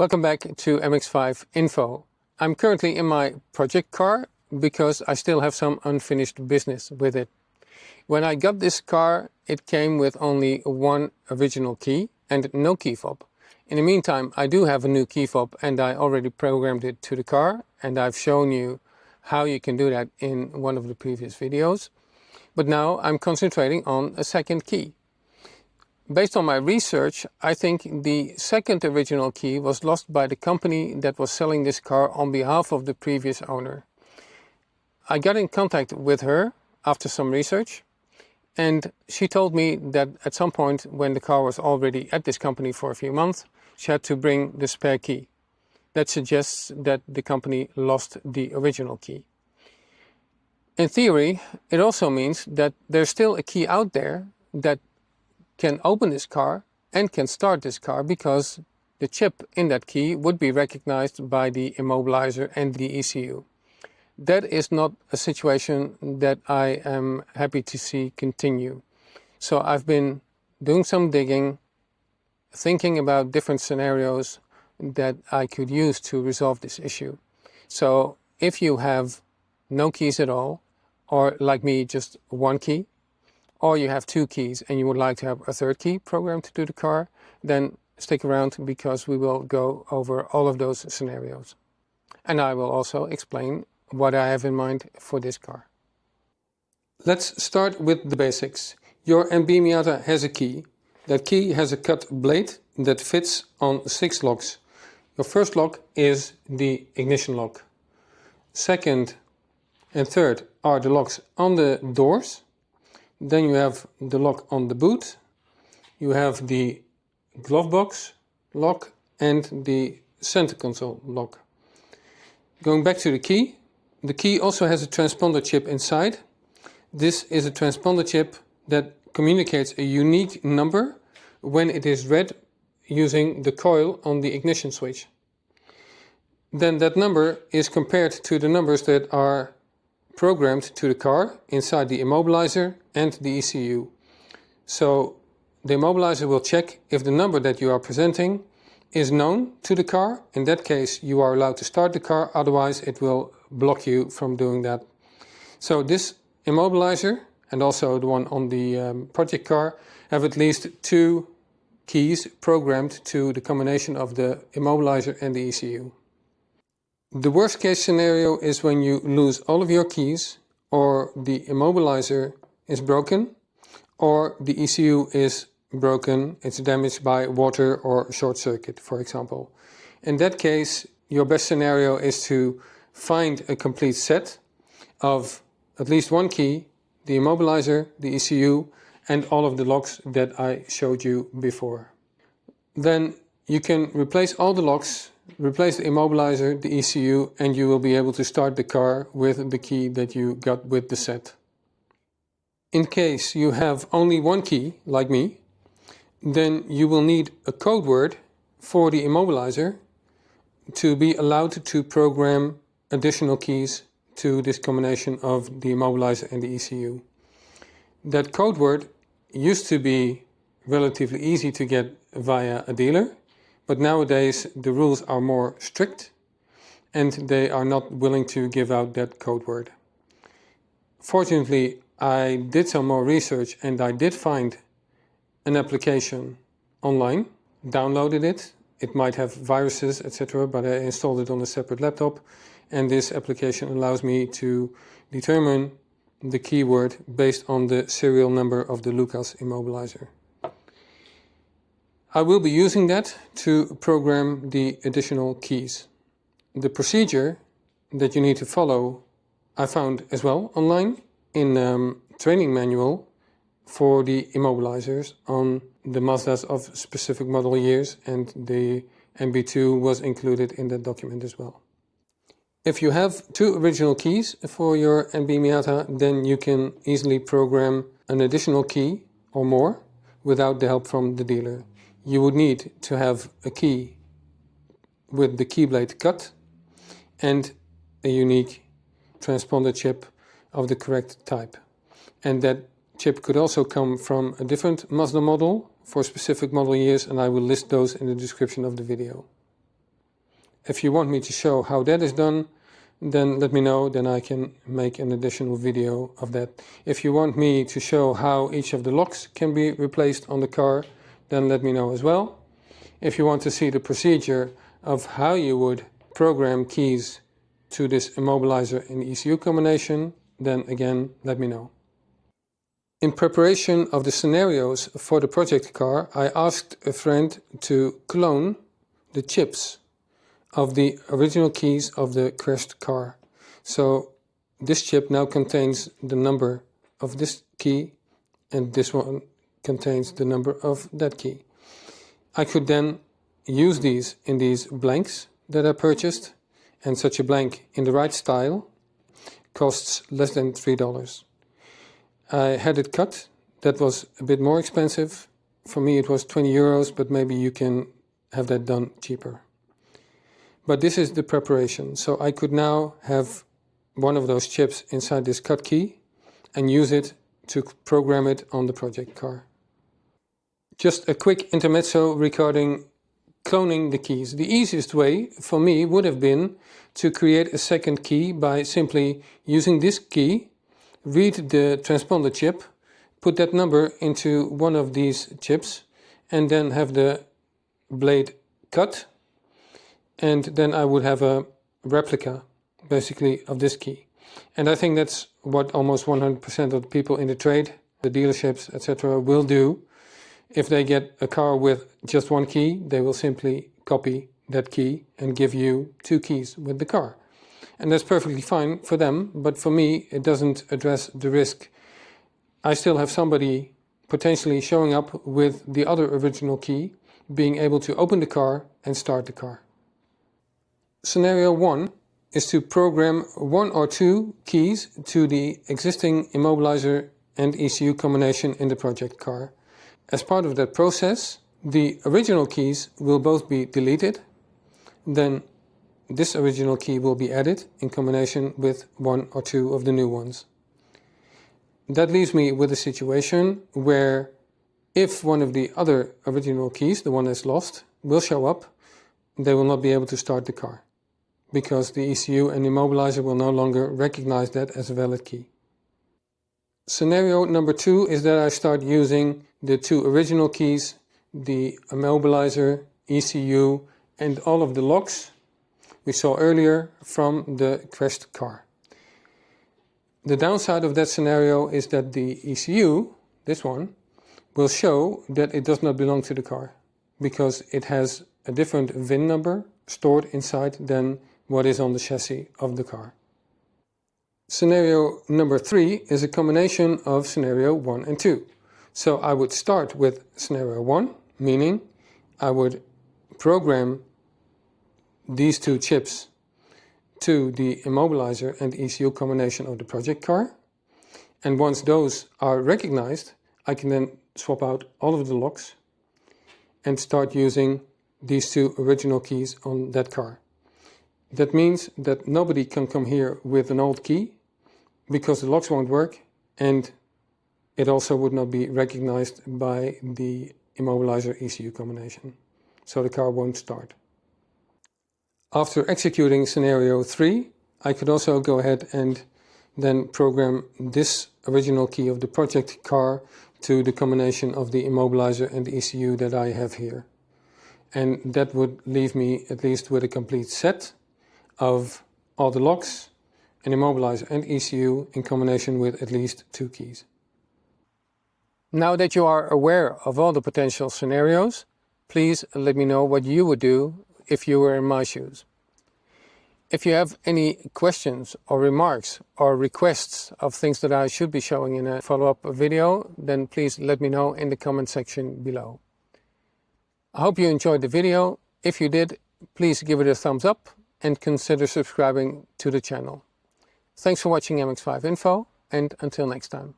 Welcome back to MX-5 Info. I'm currently in my project car because I still have some unfinished business with it. When I got this car, it came with only one original key and no key fob. In the meantime, I do have a new key fob and I already programmed it to the car, and I've shown you how you can do that in one of the previous videos. But now I'm concentrating on a second key. Based on my research, I think the second original key was lost by the company that was selling this car on behalf of the previous owner. I got in contact with her after some research, and she told me that at some point when the car was already at this company for a few months, she had to bring the spare key. That suggests that the company lost the original key. In theory, it also means that there's still a key out there that can open this car and can start this car, because the chip in that key would be recognized by the immobilizer and the ECU. That is not a situation that I am happy to see continue. So I've been doing some digging, thinking about different scenarios that I could use to resolve this issue. So if you have no keys at all, or like me, just one key, or you have two keys and you would like to have a third key programmed to the car, then stick around because we will go over all of those scenarios. And I will also explain what I have in mind for this car. Let's start with the basics. Your NB Miata has a key. That key has a cut blade that fits on 6 locks. Your first lock is the ignition lock. Second and third are the locks on the doors. Then you have the lock on the boot, you have the glove box lock and the center console lock. Going back to the key also has a transponder chip inside. This is a transponder chip that communicates a unique number when it is read using the coil on the ignition switch. Then that number is compared to the numbers that are programmed to the car inside the immobilizer and the ECU. So the immobilizer will check if the number that you are presenting is known to the car. In that case, you are allowed to start the car, otherwise it will block you from doing that. So this immobilizer and also the one on the project car have at least 2 keys programmed to the combination of the immobilizer and the ECU. The worst case scenario is when you lose all of your keys, or the immobilizer is broken, or the ECU is broken, it's damaged by water or short circuit, for example. In that case, your best scenario is to find a complete set of at least one key, the immobilizer, the ECU, and all of the locks that I showed you before. Then you can replace all the locks, replace the immobilizer, the ECU, and you will be able to start the car with the key that you got with the set. In case you have only one key, like me, then you will need a code word for the immobilizer to be allowed to program additional keys to this combination of the immobilizer and the ECU. That code word used to be relatively easy to get via a dealer, but nowadays the rules are more strict and they are not willing to give out that code word. Fortunately, I did some more research and I did find an application online, downloaded it. It might have viruses, etc., but I installed it on a separate laptop, and this application allows me to determine the keyword based on the serial number of the Lucas immobilizer. I will be using that to program the additional keys. The procedure that you need to follow I found as well online in a training manual for the immobilizers on the Mazdas of specific model years, and the NB2 was included in that document as well. If you have 2 original keys for your NB Miata, then you can easily program an additional key or more without the help from the dealer. You would need to have a key with the key blade cut and a unique transponder chip of the correct type. And that chip could also come from a different Mazda model for specific model years, and I will list those in the description of the video. If you want me to show how that is done, then let me know, then I can make an additional video of that. If you want me to show how each of the locks can be replaced on the car, then let me know as well. If you want to see the procedure of how you would program keys to this immobilizer and ECU combination, then again, let me know. In preparation of the scenarios for the project car, I asked a friend to clone the chips of the original keys of the crashed car. So this chip now contains the number of this key, and this one contains the number of that key. I could then use these in these blanks that I purchased, and such a blank in the right style costs less than $3. I had it cut. That was a bit more expensive. For me it was 20 euros, but maybe you can have that done cheaper. But this is the preparation. So I could now have one of those chips inside this cut key and use it to program it on the project car. Just a quick intermezzo regarding cloning the keys. The easiest way for me would have been to create a second key by simply using this key, read the transponder chip, put that number into one of these chips, and then have the blade cut, and then I would have a replica basically of this key. And I think that's what almost 100% of the people in the trade, the dealerships, etc. will do. If they get a car with just one key, they will simply copy that key and give you two keys with the car. And that's perfectly fine for them, but for me it doesn't address the risk. I still have somebody potentially showing up with the other original key, being able to open the car and start the car. Scenario 1 is to program one or two keys to the existing immobilizer and ECU combination in the project car. As part of that process, the original keys will both be deleted. Then this original key will be added in combination with one or two of the new ones. That leaves me with a situation where if one of the other original keys, the one that's lost, will show up, they will not be able to start the car, because the ECU and immobilizer will no longer recognize that as a valid key. Scenario number 2 is that I start using the two original keys, the immobilizer, ECU, and all of the locks we saw earlier from the crashed car. The downside of that scenario is that the ECU, this one, will show that it does not belong to the car, because it has a different VIN number stored inside than what is on the chassis of the car. Scenario number 3 is a combination of scenario 1 and 2. So I would start with scenario 1, meaning I would program these two chips to the immobilizer and ECU combination of the project car. And once those are recognized, I can then swap out all of the locks and start using these two original keys on that car. That means that nobody can come here with an old key, because the locks won't work, and it also would not be recognized by the immobilizer ECU combination. So the car won't start. After executing scenario 3, I could also go ahead and then program this original key of the project car to the combination of the immobilizer and the ECU that I have here. And that would leave me at least with a complete set of all the locks, an immobilizer and ECU in combination with at least two keys. Now that you are aware of all the potential scenarios, please let me know what you would do if you were in my shoes. If you have any questions or remarks or requests of things that I should be showing in a follow-up video, then please let me know in the comment section below. I hope you enjoyed the video. If you did, please give it a thumbs up and consider subscribing to the channel. Thanks for watching MX-5 Info, and until next time.